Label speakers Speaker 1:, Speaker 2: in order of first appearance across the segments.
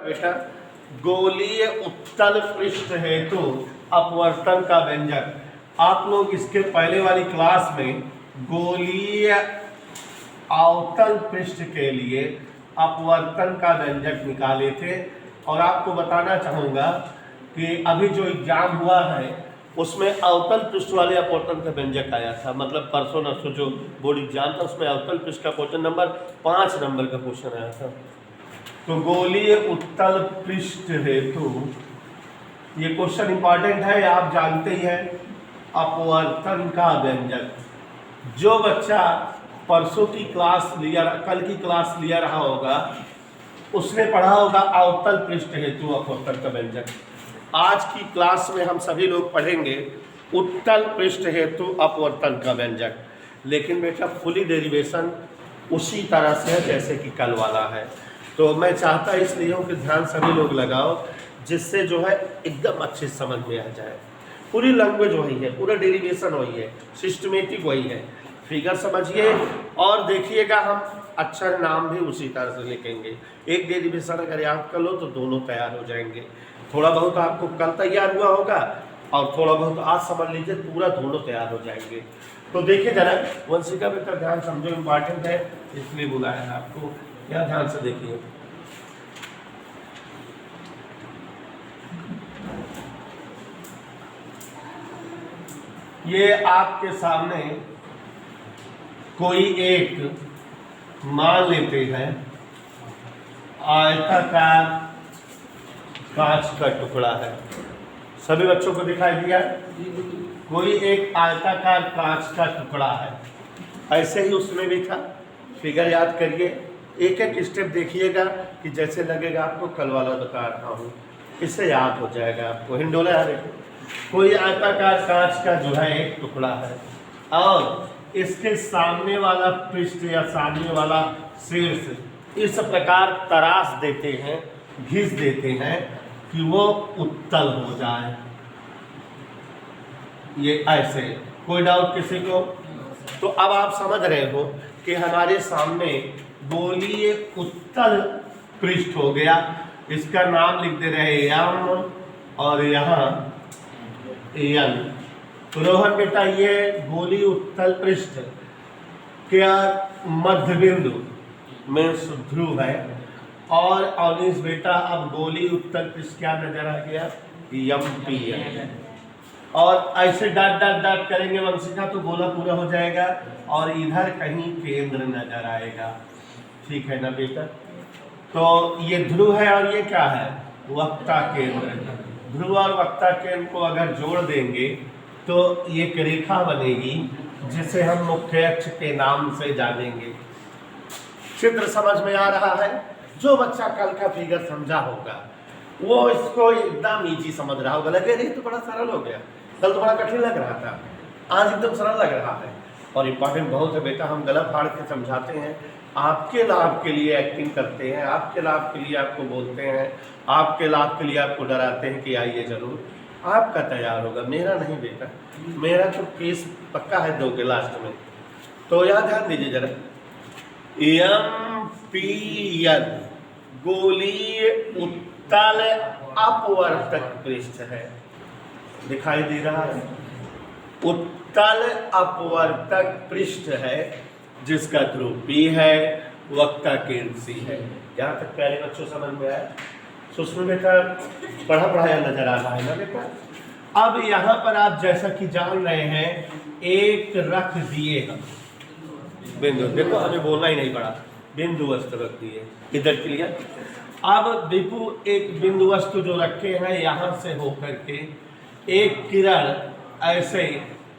Speaker 1: बेटा गोलीय उत्तल पृष्ठ हेतु अपवर्तन का व्यंजक। आप लोग इसके पहले वाली क्लास में गोलीय अवतल पृष्ठ के लिए अपवर्तन का व्यंजक निकाले थे और आपको बताना चाहूँगा कि अभी जो एग्जाम हुआ है उसमें अवतल पृष्ठ वाले अपवर्तन का व्यंजक आया था। मतलब परसों नरसों जो बोर्ड एग्जाम था उसमें अवतल पृष्ठ का क्वेश्चन नंबर 5 नंबर का क्वेश्चन आया था। तो गोलीय उत्तल पृष्ठ हेतु ये क्वेश्चन इंपॉर्टेंट है, आप जानते ही हैं। अपवर्तन का व्यंजक जो बच्चा परसों की क्लास लिया, कल की क्लास लिया रहा होगा उसने पढ़ा होगा अवतल पृष्ठ हेतु अपवर्तन का व्यंजक। आज की क्लास में हम सभी लोग पढ़ेंगे उत्तल पृष्ठ हेतु अपवर्तन का व्यंजक, लेकिन बेटा फुली डेरिवेशन उसी तरह से है जैसे कि कल वाला है। तो मैं चाहता इसलिए हूँ कि ध्यान सभी लोग लगाओ जिससे जो है एकदम अच्छे समझ में आ जाए। पूरी लैंग्वेज वही है, पूरा डेरिवेशन वही है, सिस्टमेटिक वही है। फिगर समझिए और देखिएगा, हम अक्षर नाम भी उसी तरह से लिखेंगे। एक डेरिवेशन अगर याद कर लो तो दोनों तैयार हो जाएंगे। थोड़ा बहुत आपको कल तैयार हुआ होगा और थोड़ा बहुत आज समझ लीजिए, पूरा दोनों तैयार हो जाएंगे। तो देखिए जरा वंशिका बेटा ध्यान समझो, इम्पॉर्टेंट है इसलिए बुलाया है आपको। यहाँ ध्यान से देखिए, ये आपके सामने कोई एक मान लेते हैं आयताकार कांच का टुकड़ा है। सभी बच्चों को दिखाई दिया? कोई एक आयताकार कांच का टुकड़ा है। ऐसे ही उसमें भी था। फिगर याद करिए, एक एक स्टेप देखिएगा कि जैसे लगेगा आपको कल वाला बता रहा हूँ, इससे याद हो जाएगा आपको। हिंडोला है, कोई आयताकार कांच का जो है एक टुकड़ा है और इसके सामने वाला पृष्ठ या सामने वाला शीर्ष इस प्रकार तराश देते हैं, घिस देते हैं कि वो उत्तल हो जाए। ये ऐसे, कोई डाउट किसी को? तो अब आप समझ रहे हो कि हमारे सामने गोलीय उत्तल पृष्ठ हो गया। इसका नाम लिख दे रहे एम और यहाँ एन। रोहन बेटा ये गोली उत्तल पृष्ठ क्या मध्य बिंदु में ध्रुव है और अवनीश बेटा अब गोली उत्तल पृष्ठ क्या नजर आ गया? M P N. और ऐसे डॉट डॉट डॉट करेंगे वंशिका तो गोला पूरा हो जाएगा और इधर कहीं केंद्र नजर आएगा। ठीक है ना बेटा? तो ये ध्रुव है और ये क्या है? वक्ता केंद्र। ध्रुव और वक्ता केंद्र को अगर जोड़ देंगे तो एक रेखा बनेगी जिसे हम मुख्य अक्ष के नाम से जानेंगे। चित्र समझ में आ रहा है? जो बच्चा कल का फिगर समझा होगा वो इसको एकदम इजी समझ रहा होगा। लगे नहीं तो बड़ा सरल हो गया, कल तो बड़ा कठिन लग रहा था, आज एकदम सरल लग रहा है। और इम्पॉर्टेंट बहुत है बेटा, हम गला फाड़ के समझाते हैं, आपके लाभ के लिए एक्टिंग करते हैं, आपके लाभ के लिए आपको बोलते हैं, आपके लाभ के लिए आपको डराते हैं कि आइए जरूर, आपका तैयार होगा, मेरा नहीं बेटा। मेरा तो केस पक्का है 2 के लास्ट में। तो यहाँ ध्यान दीजिए जरा, एम पी एन गोलीय उत्तल अपवर्तक पृष्ठ है। दिखाई दे रहा है? उत्तल अपवर्तक पृष्ठ है जिसका ध्रुव P है, वक्ता केंद्र C है। यहाँ तक प्यारे बच्चों समझ में आया? सुष्म बेटा पढ़ा पढ़ाया नजर आ रहा है ना बेटा? अब यहाँ पर आप जैसा कि जान रहे हैं एक रख दिए हम बिंदु, देखो हमें बोलना ही नहीं पड़ा, बिंदु वस्तु रख दिए इधर क्लियर। अब दीपू एक बिंदु वस्तु जो रखे हैं यहाँ से होकर के एक किरण ऐसे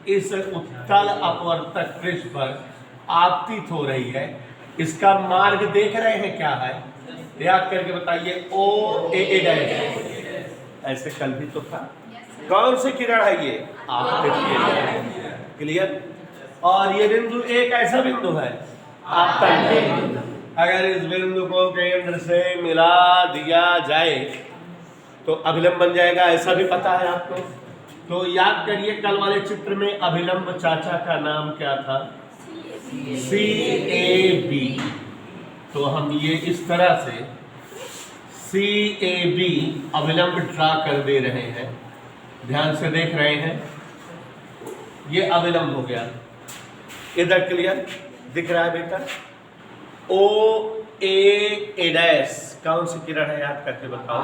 Speaker 1: इस उत्तल अपवर्तक पृष्ठ पर आपतित हो रही है। इसका मार्ग देख रहे हैं क्या है? याद करके बताइए, ओ ए डैश। ऐसे कल भी तो था। कौन सी किरण है ये? आपतित किरण। क्लियर? और ये बिंदु एक ऐसा बिंदु है आपतन। अगर इस बिंदु को केंद्र से मिला दिया जाए तो अभिलंब बन जाएगा, ऐसा भी पता है आपको। तो याद करिए कल वाले चित्र में अभिलंब चाचा का नाम क्या था? CAB। तो हम ये इस तरह से CAB अविलंब ड्रा कर दे रहे हैं, ध्यान से देख रहे हैं, ये अविलंब हो गया। इधर क्लियर दिख रहा है बेटा? OA डैश कौन सी किरण है याद करके बताओ।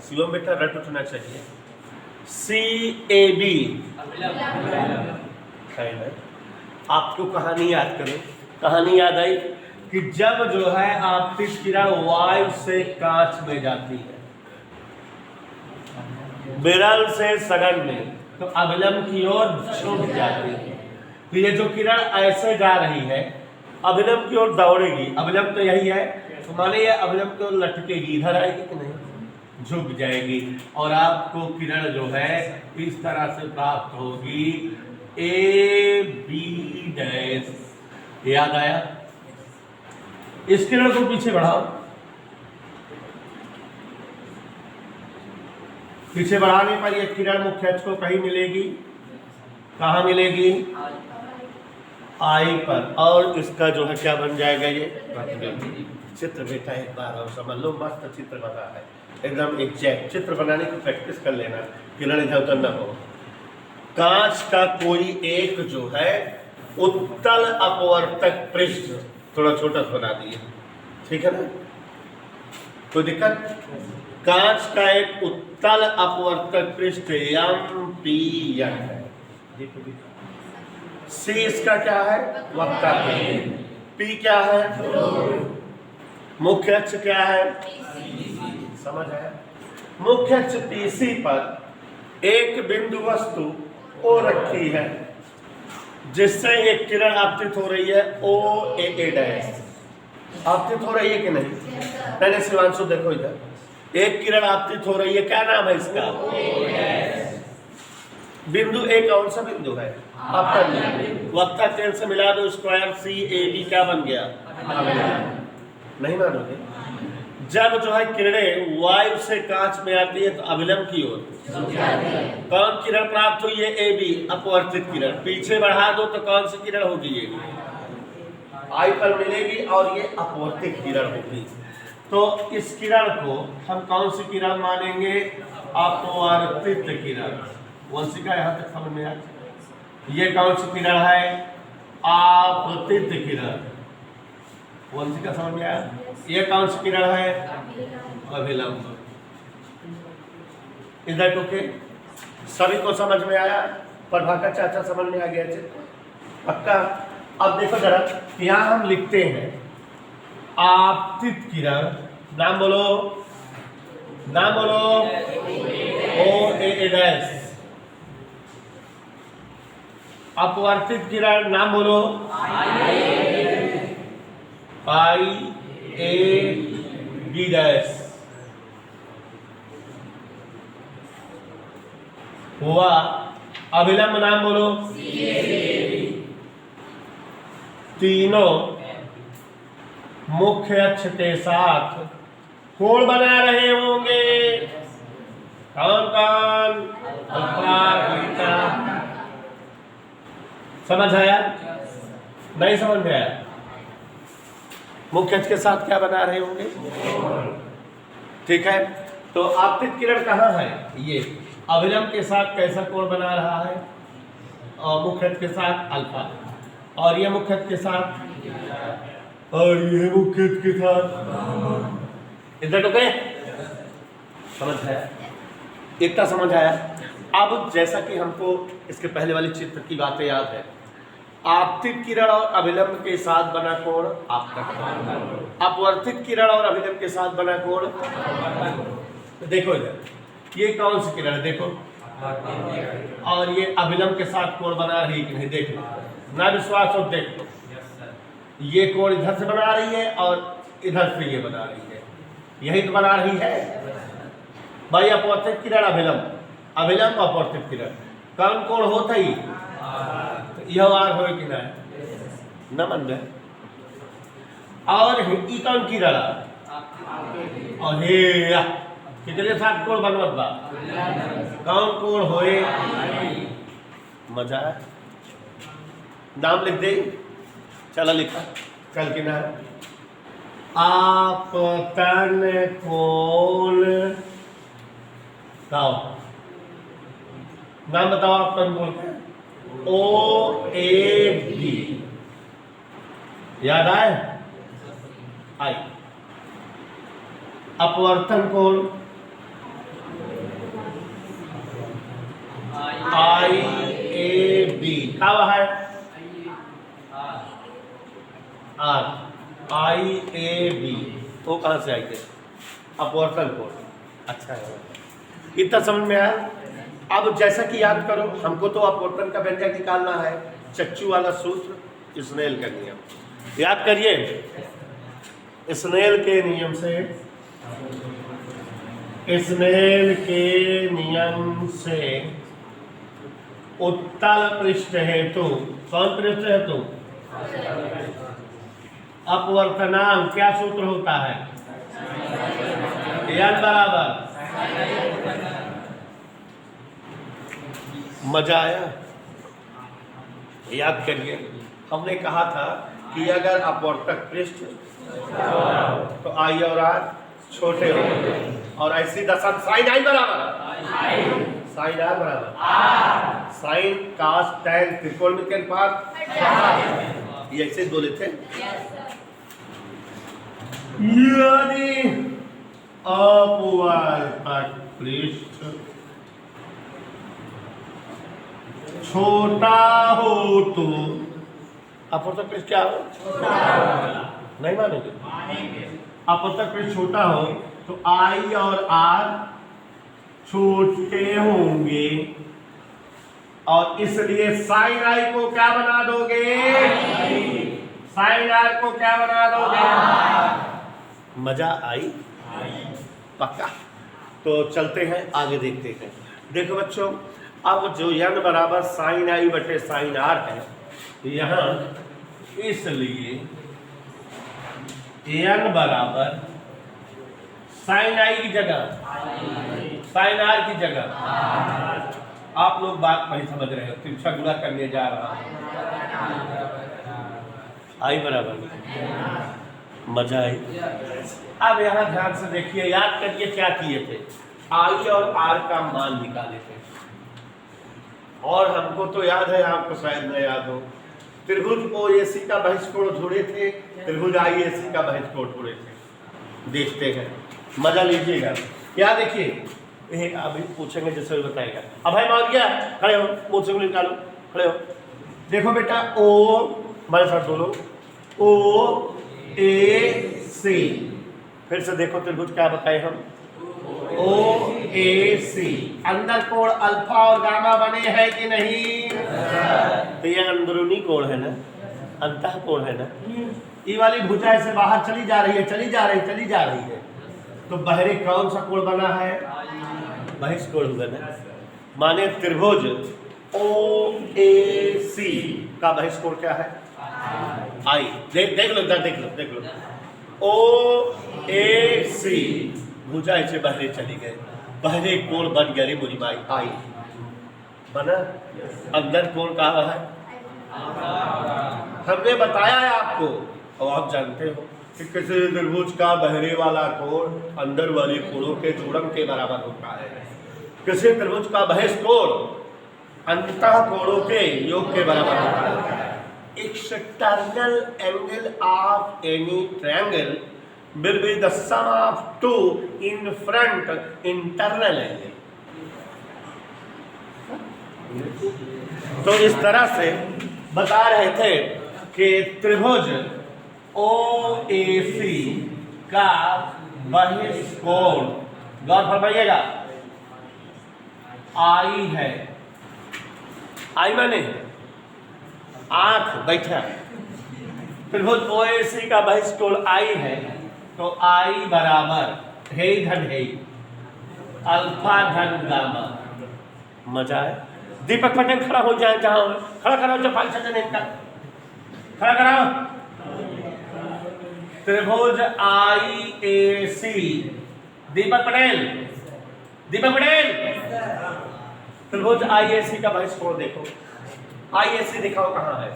Speaker 1: शिवम बेटा रट उठना चाहिए। CAB आपको कहानी याद करो, कहानी याद आई कि जब जो है आपतित किरण वायु से कांच में जाती है, विरल से सघन में, तो अविलंब की ओर झुक जाती है। तो ये जो किरण ऐसे जा रही है अविलंब की ओर दौड़ेगी, अविलंब तो यही है, तो माने ये अविलंब की ओर लटकेगी, इधर आएगी कि नहीं, झुक जाएगी और आपको किरण जो है इस तरह से प्राप्त होगी AB डैश। याद आया? इस किरण को पीछे बढ़ाओ, पीछे बढ़ाने पर यह किरण मुख्य अक्ष को कहीं मिलेगी, कहाँ मिलेगी? आई पर, और इसका जो है क्या बन जाएगा? ये चित्र बेटा एक बार और समझ लो, मस्त चित्र बना है एकदम एग्जैक्ट। चित्र बनाने की प्रैक्टिस कर लेना, किरण इधर उधर न हो। कांच का कोई एक जो है उत्तल अपवर्तक पृष्ठ, थोड़ा छोटा बना दिए, ठीक है ना, कोई दिक्कत? कांच का एक उत्तल अपवर्तक पृष्ठ MPN है। C इसका क्या है? वक्र। P क्या है? मुख्य अक्ष क्या है? समझ आया? मुख्य अक्ष PC पर एक बिंदु वस्तु O रखी है जिससे एक किरण आपतित हो रही है OA डैश। आपतित हो रही है कि नहीं? पहले शिवांशु देखो इधर, एक किरण आपतित हो रही है, क्या नाम है इसका? बिंदु A कौन सा बिंदु है? वक्ता केंद्र से मिला दो, स्क्वायर CAB क्या बन गया? नहीं मानोगे? जब जो है किरणें वायु से कांच में आती है तो अविलंब की ओर कौन किरण प्राप्त हुई है? AB अपवर्तित किरण। पीछे बढ़ा दो तो कौन सी किरण होगी? ये आई पर मिलेगी और ये अपवर्तित किरण होगी। तो इस किरण को हम कौन सी किरण मानेंगे? अपवर्तित किरण। वंशिका यहाँ तक समझ में आया? ये कौन सी किरण है? आपतित किरण। वंशिका समझ में आया? ये कौन सी किरण है? अभिलंब। इधर टोके सभी को समझ में आया? प्रभाकर चाचा समझ में आ गया पक्का? अब देखो जरा, यहाँ हम लिखते हैं आपतित किरण, नाम बोलो, नाम बोलो, OA डैश। अपवर्तित किरण नाम बोलो, IAB डैश। हुआ अभिलंब नाम बोलो, तीनों मुख्य अक्ष के साथ कोण बना रहे होंगे। कौन कौन? Alpha beta. समझ आया? नहीं समझ में आया? मुख्य अक्ष के साथ क्या बना रहे होंगे? ठीक है, तो आपतित किरण कहाँ है? ये अविलंब के साथ कैसा कोण बना रहा है? और मुख्य अक्ष के साथ अल्फा, और ये मुख्य अक्ष के साथ, और ये मुख्य अक्ष के साथ। इधर टुके समझ आया? इतना समझ आया? अब जैसा कि हमको इसके पहले वाले चित्र की बातें याद है, आपतित किरण और अभिलंब के साथ बना कोण आपतन, अपवर्तित किरण और अभिलंब के साथ बना कोण। देखो इधर, ये कौन सी किरण है? देखो, और ये अभिलंब के साथ कोण बना रही है कि नहीं? देख लो, ना विश्वास हो देख लो, ये कोण इधर से बना रही है और इधर से ये बना रही है, यही तो बना रही है भाई। अपवर्तित किरण अभिलंब, अभिलंब अपवर्तित किरण, कौन कोण होता ही यह वार हो कि ना न मन में। और ई कौन किरण और हे कितने साथ कोण बनवत बा, कौन कोण होए? मजा है? नाम लिख दे, चला लिखा चल के ना। आपतन कोण, बताओ नाम बताओ आपतन कोण का। OAB याद आए? आई। अपवर्तन कोण IAB क्या है? R IAB वो कहां से आई थे? अपवर्तन कोण। अच्छा है, इतना समझ में आया। अब जैसा कि याद करो, हमको तो अपवर्तन का व्यंजक निकालना है, चच्चू वाला सूत्र, स्नेल का नियम याद करिए। स्नेल के नियम से, स्नेल के नियम से उत्तल पृष्ठ हेतु, कौन पृष्ठ हेतु? अपवर्तनांक क्या सूत्र होता है? n बराबर, मजा आया? याद करिए, हमने कहा था कि अगर अपवर्तक पृष्ठ तो आई और आर छोटे होंगे, और ऐसी दशा साइन आई बराबर, साइन आर बराबर साइन कास टैन त्रिकोण के अनुपात, ये ऐसे बोले थे। यदि अपवर्तक पृष्ठ छोटा हो तो, अपवर्तक पृष्ठ क्या हो? नहीं मानेंगे? अपवर्तक पृष्ठ छोटा हो तो आई और आर छोटे होंगे, और इसलिए साइन आई को क्या बना दोगे? साइन आर को क्या बना दोगे? मजा आई? पक्का। तो चलते हैं आगे, देखते हैं। देखो बच्चों, अब जो n बराबर साइन आई बटे साइन आर है, यहाँ इसलिए n बराबर साइन आई की जगह, साइन आर की जगह, आप लोग बात नहीं समझ रहे हो, तिरछा गुणा करने जा रहा आई बराबर, मजा आई। अब यहाँ ध्यान से देखिए, याद करिए क्या किए थे, आई और आर का मान निकाले थे, और हमको तो याद है, आपको शायद न याद हो, त्रिभुज OAC का बहिष्कोण ढूंढे थे, त्रिभुज IAC का बहिष्कोण ढूंढे थे। देखते हैं, मजा लीजिएगा। क्या देखिए, अभी पूछेंगे जैसे भी बताएगा। अब भाई मान गया, खड़े हो, मुझसे उंगली निकालो, खड़े हो। देखो बेटा, O हमारे साथ बोलो, OAC, फिर से देखो त्रिभुज क्या बताए हम, OAC, अंदर कोण अल्फा और गामा बने हैं कि नहीं? तो ये अंदरूनी कोण है ना, अंतः कोण है ना। ये वाली भुजा से बाहर चली जा रही है, चली जा रही, चली जा रही है, तो बहरे कौन सा कोण बना है? बहिष्कोण हुआ ना। माने त्रिभुज OAC का बहिष्कोण क्या है? आई। देख लो, देख लो, OAC भुजा ऐसे बहरे चली गए, बहरे कोण बन गया रे मुझी भाई, आई बना। अंदर कोण कहाँ है? हमने बताया है आपको, और आप जानते हो कि किसी त्रिभुज का बहरे वाला कोण अंदर वाले कोणों के जोड़म के बराबर होता है। किसी त्रिभुज का बहिष्कोण अंतः कोणों के योग के बराबर होता है। External angle of any triangle will be the sum of two in front internal angle. तो इस तरह से बता रहे थे कि त्रिभुज OAC का बहिष्कोण, गौर फरमाइएगा, आई है। आई माने आंख, बैठा। त्रिभुज OAC का बहिष्कोण आई है, तो आई बराबर है धन है अल्फा धन गामा। मजा है? दीपक पटेल खड़ा हो जाए, जहां खड़ा कराओ, चपाल सजन इनका खड़ा कराओ। त्रिभुज IAC, दीपक पटेल, त्रिभुज IAC का बहिष्कोण देखो, IAC दिखाओ कहां है?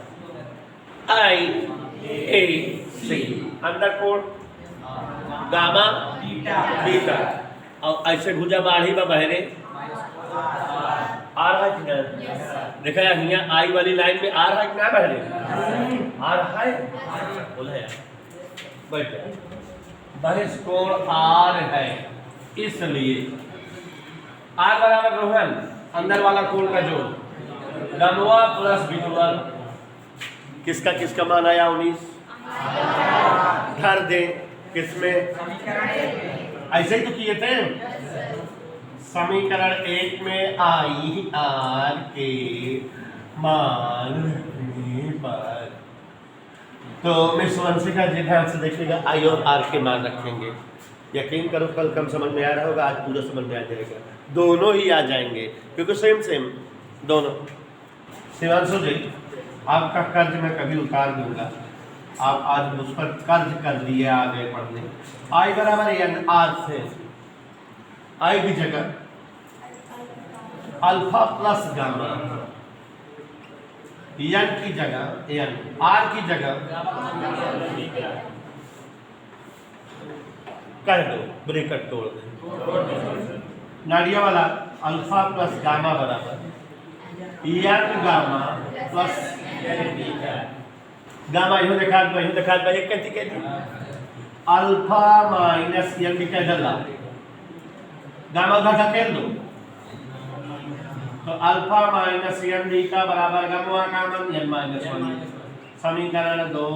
Speaker 1: IAC अंदर कोण गामा बीटा। और ऐसे भुजा बाढ़ी बा बहरे आ रहा है कि नहीं? देखा यार यहाँ आई वाली लाइन में आ रहा है कि ना बहरे? आ रहा है, बोला यार बैठ जाए। बहिष कोण आर है, इसलिए आर बराबर रोहन अंदर वाला कोण का जोड़ लंबवा प्लस बिटुआ। किसका किसका मान आया 19? धर दे किसमें? ऐसे ही तो किए थे समीकरण 1 में आई आर के मान पर। तो मिस वंशिका जी ध्यान से देखिएगा, आई और आर के मान रखेंगे। यकीन करो कल कम समझ में आ रहा होगा, आज पूरा समझ में आ जाएगा। दोनों ही आ जाएंगे क्योंकि सेम सेम दोनों। शिवांशु जी आपका कर्ज मैं कभी उतार दूंगा, आप आज उस पर कर्ज कर लिए आगे पढ़ने। आई बराबर एन आर से आई की जगह अल्फा प्लस गामा, एन की जगह एन, आर की जगह कह दो, ब्रेकेट तोड़ दे। नाड़िया वाला अल्फा प्लस गामा बराबर एन गामा प्लस गामा। यू देखा एक कहती अल्फा माइनस एन भी कह दला, गामा उधर धकेल दो तो अल्फा माइनस एन बीटा बराबर गामा का मान एन माइनस 1। समीकरण 2।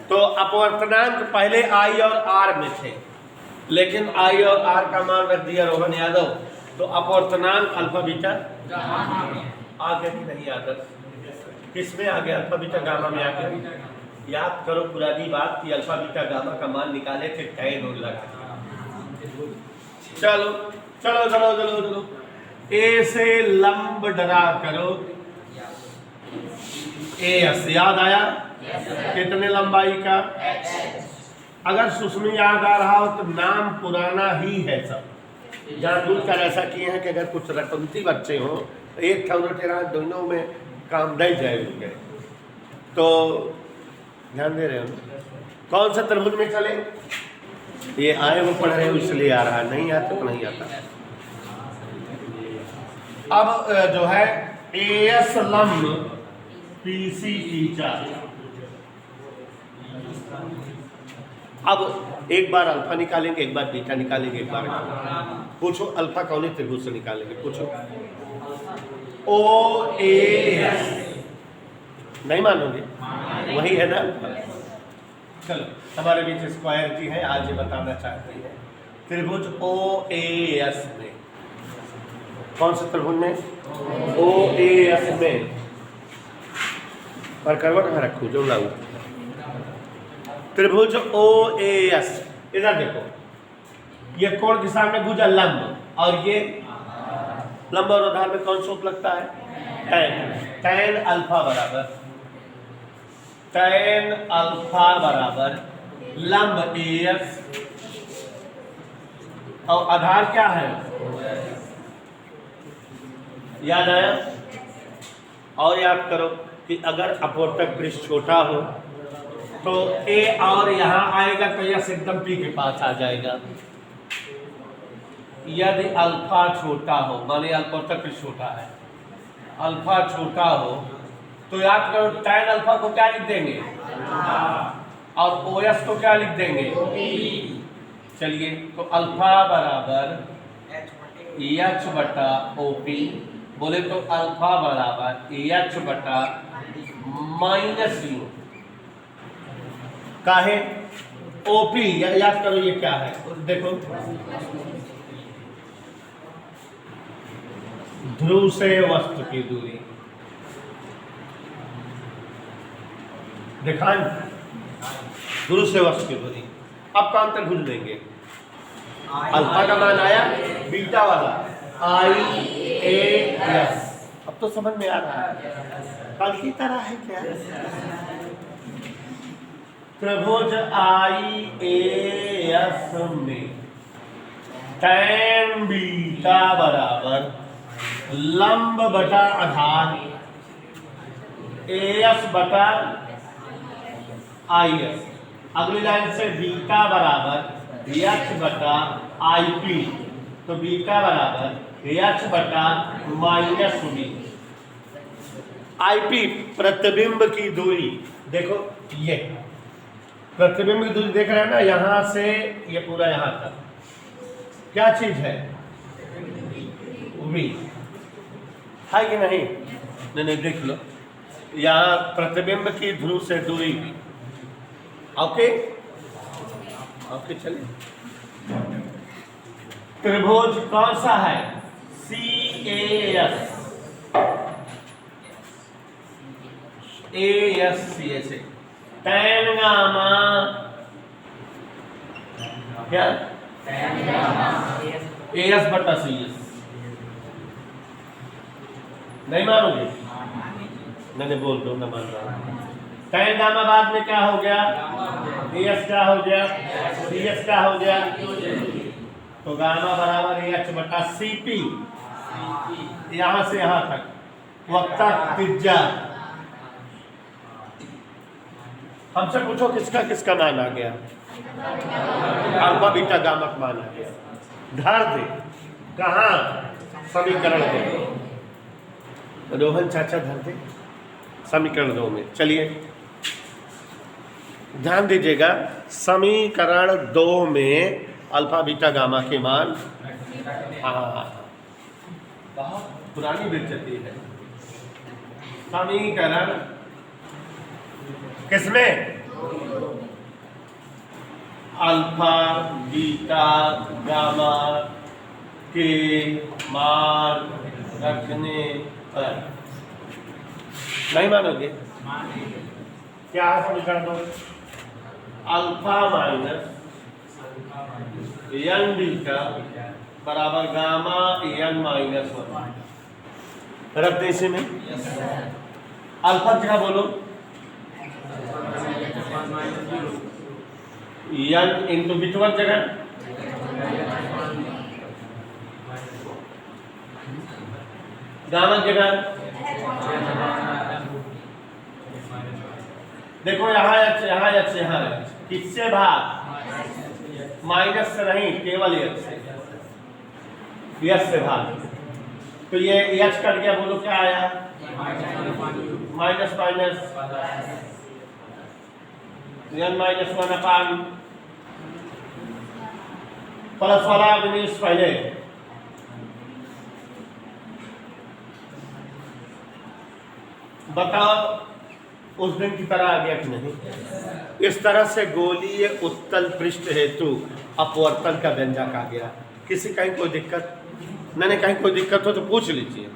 Speaker 1: तो अपवर्तनांक पहले आई और आर में थे, लेकिन आई और आर का मान रख दिया रोहन यादव, तो अपवर्तनांक अल्फा बीटा आ गया कि नहीं आता? किसमें आ गया? अल्फा बीटा गामा में आ गया। याद करो पुरानी बात कि अल्फा बीटा गामा का मान निकाले थे tan और लगा। चलो चलो चलो चलो चलो, ए से लंब ड्रा करो, एस याद आया? कितने लंबाई का? अगर सुषमी याद आ रहा हो तो नाम पुराना ही है सब। जानबूझकर ऐसा किए हैं कि अगर कुछ रकमती बच्चे हो एक था दोनों में काम दे जाए। तो ध्यान दे रहे हो कौन सा त्रिभुज में चले? ये आए वो पढ़ रहे हो इसलिए आ रहा, नहीं आता तो नहीं आता। अब जो है एस लंब पीसी ईचा। अब एक बार अल्फा निकालेंगे, एक बार बीटा निकालेंगे, एक बार पूछो अल्फा कौन त्रिभुज से निकालेंगे? पूछो। ओ ए एस नहीं मानोगे? वही है ना। चलो हमारे बीच स्क्वायर की है, आज ये बताना चाहते हैं त्रिभुज ओ ए एस में। कौन सा त्रिभुज में? ओ ए एस में। पर करवट में रखू जो लाऊ त्रिभुज ओ ए एस। इधर देखो, ये कोण के सामने भुजा लंब, और ये लंब और आधार में कौन सूत्र लगता है? tan अल्फा बराबर tan अल्फा बराबर लंब एस और आधार क्या है? याद आया? और याद करो कि अगर अपवर्तक पृष्ठ छोटा हो तो ए और यहाँ आएगा तो यह एकदम पी के पास आ जाएगा। यदि अल्फा छोटा हो, माने अपवर्तक पृष्ठ छोटा है, अल्फा छोटा हो तो याद करो tan अल्फा को क्या लिख देंगे और OS को क्या लिख देंगे? चलिए तो अल्फा बराबर H बटा OP, बोले तो अल्फा बराबर H बटा माइनस यू काहे OP। याद करो ये क्या है? देखो ध्रुव से वस्तु की दूरी, देखा ध्रुव से वस्तु की दूरी। अब कौन तक भूल देंगे? अल्फा का मान आया, बीटा वाला IAS। अब तो समझ में आ रहा है, कल की तरह है क्या? त्रिभुज IAS में tan बीटा बराबर लंब बटा आधार AS बटा IS। अगली लाइन से बीटा बराबर यच बटा आई पी, तो बीटा बराबर यच बटा माइनस बी। आई पी प्रतिबिंब की दूरी, देखो ये प्रतिबिंब की दूरी देख रहे हैं ना, यहां से ये पूरा यहां तक क्या चीज है, वी है कि नहीं? नहीं देख लो, यहाँ प्रतिबिंब की ध्रुव से दूरी भी। ओके ओके चलिए, त्रिभुज कौन सा है? CAS, ASCS, tan गामा क्या AS बटा CS। नहीं मानोगे? नहीं बोल दो, मैं मान रहा हूँ। tan गामा बाद में क्या हो गया? AS क्या हो गया? CS क्या हो गया? तो गामा बराबर H बटा CP, यहां से यहां तक वक्ता त्रिज्या। हमसे पूछो किसका किसका मान आ गया? अल्फा बीटा गामा का मान आ गया। धर दे कहा समीकरण दे, रोहन चाचा धर दे समीकरण 2 में। चलिए ध्यान दीजिएगा, समीकरण 2 में अल्फा बीटा गामा के मान, हाँ बहुत पुरानी दिलचस्पी है। समीकरण किसमें? अल्फा बीटा गामा के मान रखने पर। नहीं मानोगे? क्या है समीकरण 2? अल्फा माइनस एन बीटा बराबर गामा एन माइनस 1। रख दे इसी में। अल्फा क्या बोलो? एन इंटू बिटवर जगह गामा जगह। देखो यहाँ यहाँ किससे भाग? माइनस से नहीं, केवल एच से, एच से भाग। तो ये एच कट गया, बोलो क्या आया? माइनस माइनस एन माइनस 1 अपान प्लस वाला विनिश पहले। बताओ उस दिन की तरह आ गया कि नहीं? इस तरह से गोलीय उत्तल पृष्ठ हेतु अपवर्तन का व्यंजक आ गया। किसी कहीं कोई दिक्कत? मैंने कहीं कोई दिक्कत हो तो पूछ लीजिए।